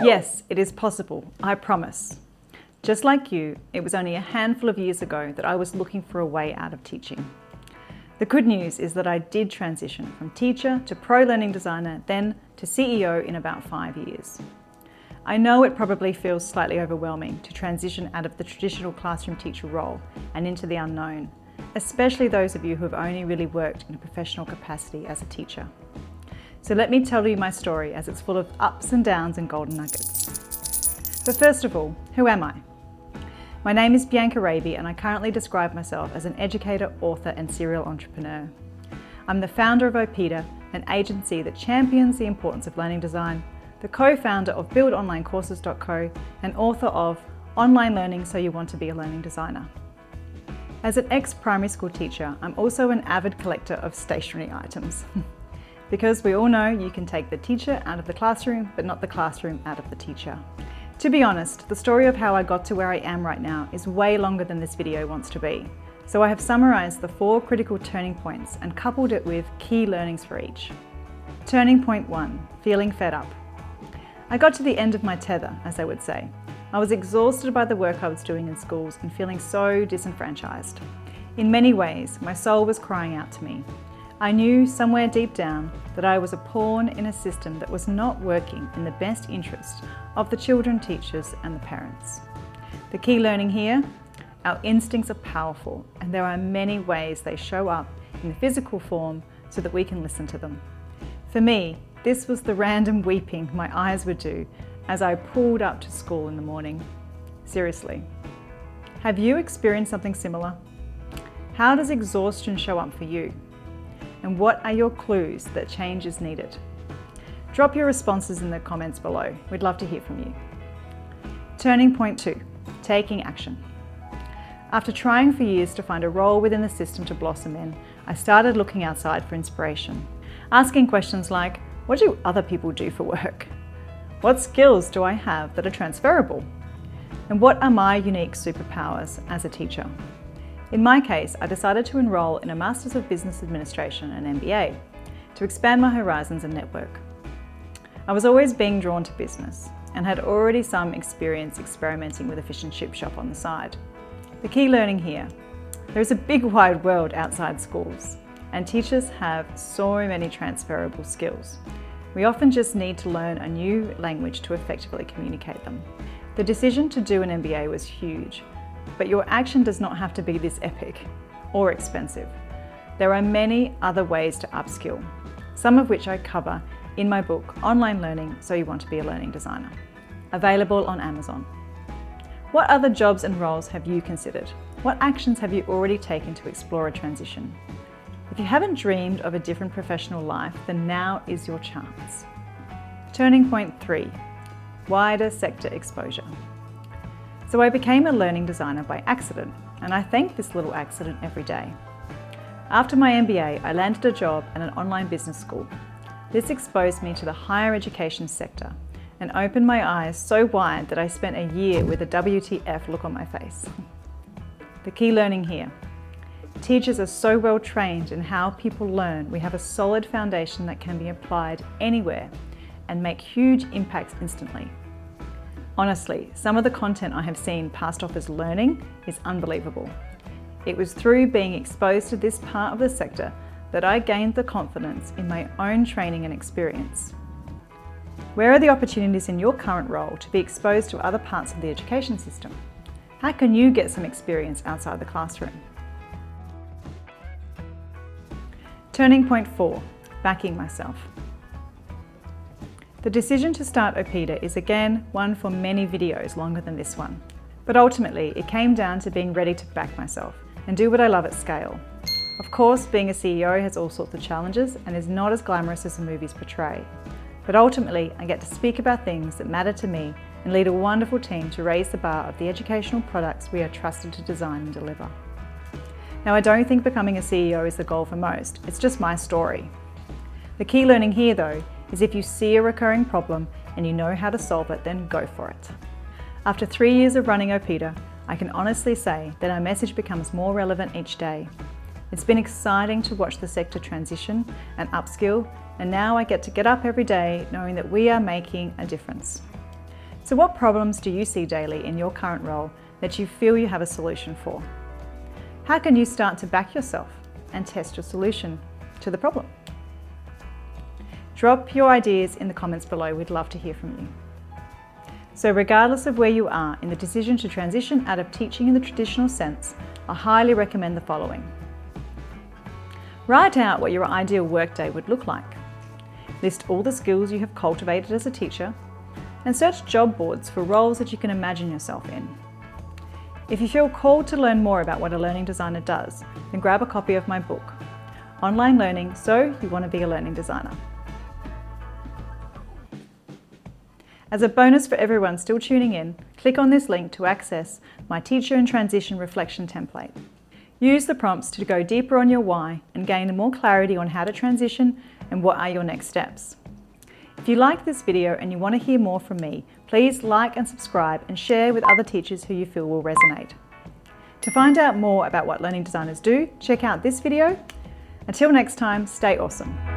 Yes, it is possible, I promise. Just like you, it was only a handful of years ago that I was looking for a way out of teaching. The good news is that I did transition from teacher to pro learning designer, then to CEO in about 5 years. I know it probably feels slightly overwhelming to transition out of the traditional classroom teacher role and into the unknown, especially those of you who have only really worked in a professional capacity as a teacher. So let me tell you my story, as it's full of ups and downs and golden nuggets. But first of all, who am I? My name is Bianca Raby, and I currently describe myself as an educator, author and serial entrepreneur. I'm the founder of Opeda, an agency that champions the importance of learning design, the co-founder of buildonlinecourses.co and author of Online Learning So You Want to Be a Learning Designer. As an ex-primary school teacher, I'm also an avid collector of stationery items. Because we all know you can take the teacher out of the classroom, but not the classroom out of the teacher. To be honest, the story of how I got to where I am right now is way longer than this video wants to be. So I have summarised the 4 critical turning points and coupled it with key learnings for each. Turning point 1, feeling fed up. I got to the end of my tether, as they would say. I was exhausted by the work I was doing in schools and feeling so disenfranchised. In many ways, my soul was crying out to me. I knew somewhere deep down that I was a pawn in a system that was not working in the best interest of the children, teachers and the parents. The key learning here, our instincts are powerful, and there are many ways they show up in the physical form so that we can listen to them. For me, this was the random weeping my eyes would do as I pulled up to school in the morning. Seriously. Have you experienced something similar? How does exhaustion show up for you? And what are your clues that change is needed? Drop your responses in the comments below. We'd love to hear from you. Turning point 2, taking action. After trying for years to find a role within the system to blossom in, I started looking outside for inspiration. Asking questions like, what do other people do for work? What skills do I have that are transferable? And what are my unique superpowers as a teacher? In my case, I decided to enroll in a Masters of Business Administration and MBA to expand my horizons and network. I was always being drawn to business and had already some experience experimenting with a fish and chip shop on the side. The key learning here, there is a big wide world outside schools, and teachers have so many transferable skills. We often just need to learn a new language to effectively communicate them. The decision to do an MBA was huge, but your action does not have to be this epic or expensive. There are many other ways to upskill, some of which I cover in my book, Online Learning So You Want to Be a Learning Designer, available on Amazon. What other jobs and roles have you considered? What actions have you already taken to explore a transition? If you haven't dreamed of a different professional life, then now is your chance. Turning point 3, wider sector exposure. So I became a learning designer by accident, and I thank this little accident every day. After my MBA, I landed a job at an online business school. This exposed me to the higher education sector and opened my eyes so wide that I spent a year with a WTF look on my face. The key learning here. Teachers are so well trained in how people learn, we have a solid foundation that can be applied anywhere and make huge impacts instantly. Honestly, some of the content I have seen passed off as learning is unbelievable. It was through being exposed to this part of the sector that I gained the confidence in my own training and experience. Where are the opportunities in your current role to be exposed to other parts of the education system? How can you get some experience outside the classroom? Turning point 4, backing myself. The decision to start Opeda is again one for many videos longer than this one. But ultimately, it came down to being ready to back myself and do what I love at scale. Of course, being a CEO has all sorts of challenges and is not as glamorous as the movies portray. But ultimately, I get to speak about things that matter to me and lead a wonderful team to raise the bar of the educational products we are trusted to design and deliver. Now, I don't think becoming a CEO is the goal for most, it's just my story. The key learning here though, is if you see a recurring problem and you know how to solve it, then go for it. After 3 years of running Opeda, I can honestly say that our message becomes more relevant each day. It's been exciting to watch the sector transition and upskill, and now I get to get up every day knowing that we are making a difference. So what problems do you see daily in your current role that you feel you have a solution for? How can you start to back yourself and test your solution to the problem? Drop your ideas in the comments below. We'd love to hear from you. So regardless of where you are in the decision to transition out of teaching in the traditional sense, I highly recommend the following. Write out what your ideal workday would look like. List all the skills you have cultivated as a teacher and search job boards for roles that you can imagine yourself in. If you feel called to learn more about what a learning designer does, then grab a copy of my book, Online Learning, So You Want to Be a Learning Designer. As a bonus for everyone still tuning in, click on this link to access my Teacher in Transition Reflection template. Use the prompts to go deeper on your why and gain more clarity on how to transition and what are your next steps. If you like this video and you want to hear more from me, please like and subscribe and share with other teachers who you feel will resonate. To find out more about what learning designers do, check out this video. Until next time, stay awesome.